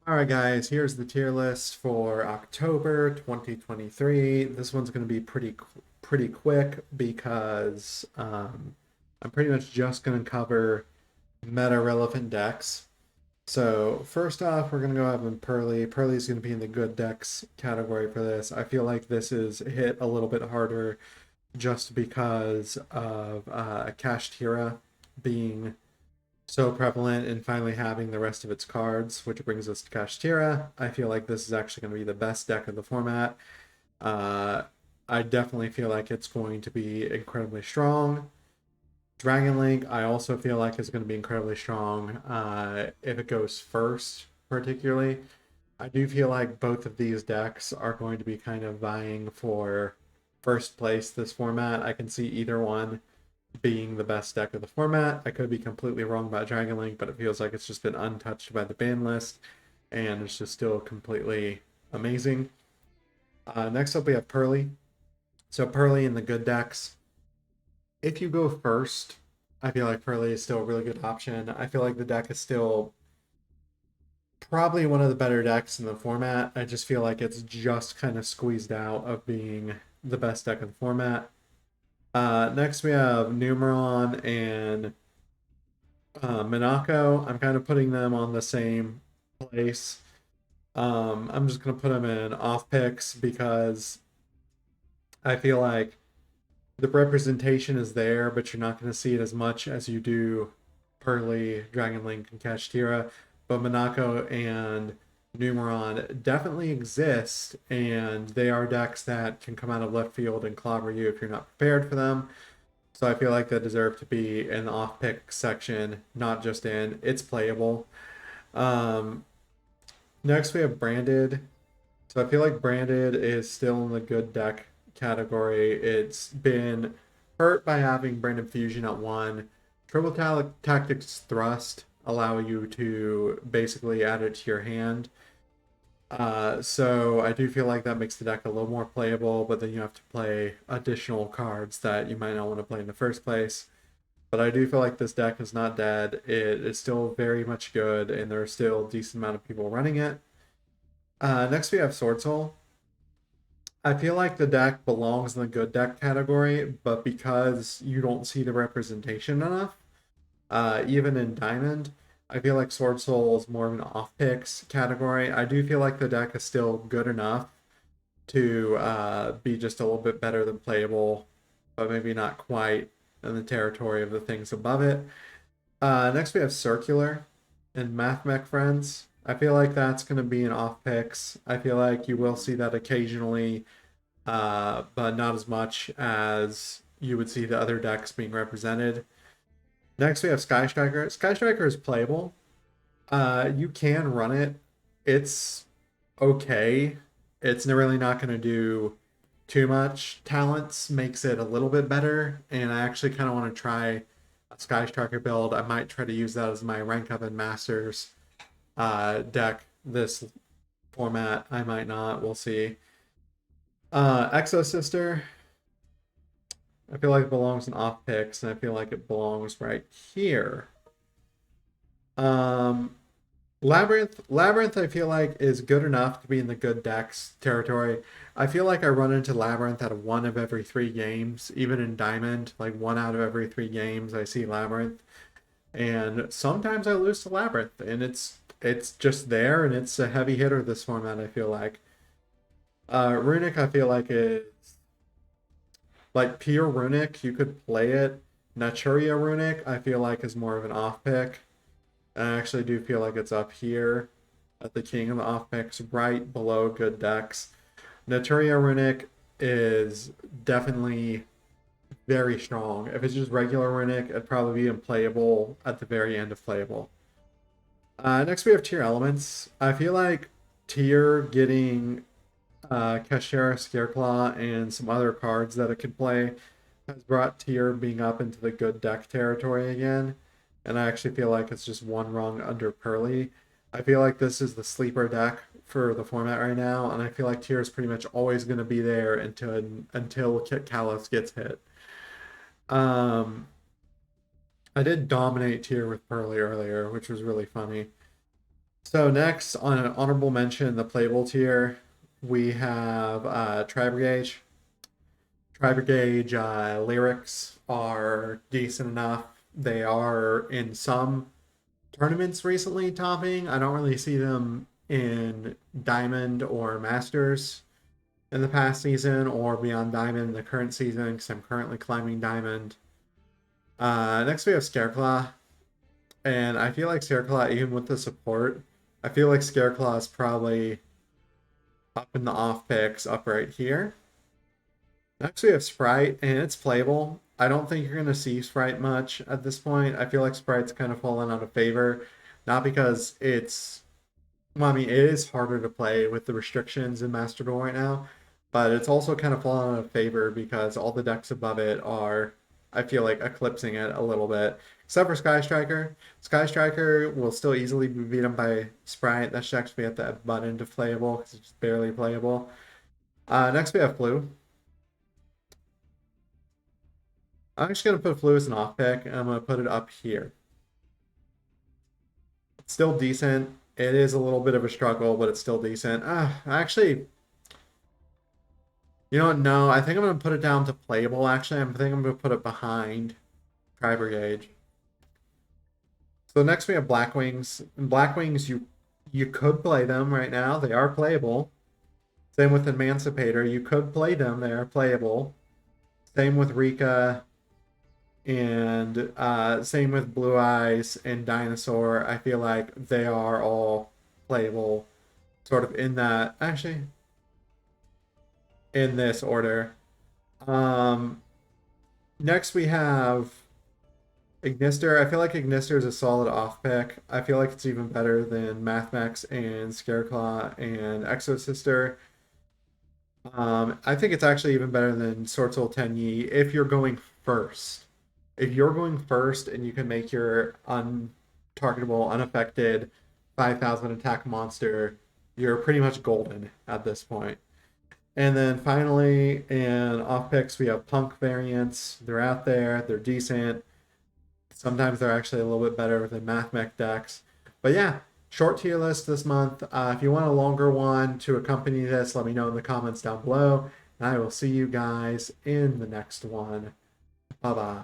Alright guys, here's the tier list for October 2023. This one's going to be pretty quick because I'm pretty much just going to cover meta relevant decks. So first off, we're going to go have in Purrley. Purrley's going to be in the good decks category for this. I feel like this is hit a little bit harder just because of Kashtira being so prevalent and finally having the rest of its cards, which brings us to Kashtira. I feel like this is actually going to be the best deck of the format. Uh, I definitely feel like it's going to be incredibly strong. Dragon Link, I also feel like is going to be incredibly strong if it goes first, particularly. I do feel like both of these decks are going to be kind of vying for first place this format. I can see either one being the best deck of the format. I could be completely wrong about Dragon Link, but it feels like it's just been untouched by the ban list, and it's just still completely amazing. Next up, we have Purrley. So Purrley in the good decks. If you go first, I feel like Purrley is still a really good option. I feel like the deck is still probably one of the better decks in the format. I just feel like it's just kind of squeezed out of being the best deck of the format. Next, we have Numeron and Minako. I'm kind of putting them on the same place. I'm just going to put them in off picks because I feel like the representation is there, but you're not going to see it as much as you do Purrley, Dragon Link, and Kashtira. But Minako and Numeron definitely exist, and they are decks that can come out of left field and clobber you if you're not prepared for them. So I feel like they deserve to be in the off pick section, not just in. It's playable. Um, Next, we have Branded. So I feel like Branded is still in the good deck category. It's been hurt by having Branded Fusion at one. Triple Tactics Thrust allow you to basically add it to your hand. So I do feel like that makes the deck a little more playable, but then you have to play additional cards that you might not want to play in the first place. But I do feel like this deck is not dead. It is still very much good, and there's still a decent amount of people running it. Next, we have Sword Soul. I feel like the deck belongs in the good deck category, but because you don't see the representation enough, even in Diamond, I feel like Sword Soul is more of an off picks category. I do feel like the deck is still good enough to be just a little bit better than playable, but maybe not quite in the territory of the things above it. Next, we have Circular and Math Mech Friends. I feel like that's going to be an off picks. I feel like you will see that occasionally, but not as much as you would see the other decks being represented. Next, we have Sky Striker. Sky Striker is playable. You can run it. It's okay. It's really not going to do too much. Talents makes it a little bit better, and I actually kind of want to try a Sky Striker build. I might try to use that as my rank up in Masters deck this format. I might not. We'll see. Exo Sister. I feel like it belongs in off picks, and I feel like it belongs right here. Um, Labyrinth, I feel like is good enough to be in the good decks territory. I feel like I run into Labyrinth at one of every three games, even in Diamond, like one out of every three games I see Labyrinth, and sometimes I lose to Labyrinth, and it's just there, and it's a heavy hitter this format. I feel like Runic, I feel like is like pure Runic. You could play it. Naturia Runic, I feel like is more of an off pick. I actually do feel like it's up here at the king of the off picks, right below good decks. Naturia Runic is definitely very strong. If it's just regular Runic, it'd probably be unplayable at the very end of playable. Next, we have tier elements. I feel like tier getting Kashtira, Scareclaw, and some other cards that it can play has brought tier being up into the good deck territory again. And I actually feel like it's just one rung under Purrley. I feel like this is the sleeper deck for the format right now, and I feel like tier is pretty much always going to be there until Kalos gets hit. Um, I did dominate tier with Purrley earlier, which was really funny. So next, on an honorable mention, the playable tier, we have Tri-Brigade. Tri-Brigade lyrics are decent enough. They are in some tournaments recently topping. I don't really see them in Diamond or Masters in the past season or beyond Diamond in the current season because I'm currently climbing Diamond. Next we have Scareclaw, and I feel like Scareclaw, even with the support, I feel like Scareclaw is probably up in the off picks up right here. Next we have Sprite, and it's playable. I don't think you're going to see Sprite much at this point. I feel like Sprite's kind of fallen out of favor, not because it's, well, I mean, it is harder to play with the restrictions in Master Duel right now, but it's also kind of fallen out of favor because all the decks above it are, I feel like, eclipsing it a little bit. Except for Sky Striker. Sky Striker will still easily be beaten by Sprite. That's actually at the button to playable because it's barely playable. Next we have Flu. I'm just going to put Flu as an off pick, and I'm going to put it up here. It's still decent. It is a little bit of a struggle, but it's still decent. Actually, you know what? No, I think I'm going to put it down to playable, actually. I think I'm going to put it behind Tri-Brigade. So next we have Blackwings. And Blackwings, you could play them right now. They are playable. Same with Emancipator. You could play them. They are playable. Same with Rika. And same with Blue Eyes and Dinosaur. I feel like they are all playable sort of in that, actually, in this order. Next we have Ignister. I feel like Ignister is a solid off pick. I feel like it's even better than Mathmex and Scareclaw and Exosister. I think it's actually even better than Sword Soul Tenyi if you're going first. If you're going first and you can make your untargetable, unaffected 5,000 attack monster, you're pretty much golden at this point. And then finally, in off picks, we have punk variants. They're out there, they're decent. Sometimes they're actually a little bit better than Mathmech decks. But yeah, short tier list this month. If you want a longer one to accompany this, let me know in the comments down below. And I will see you guys in the next one. Bye bye.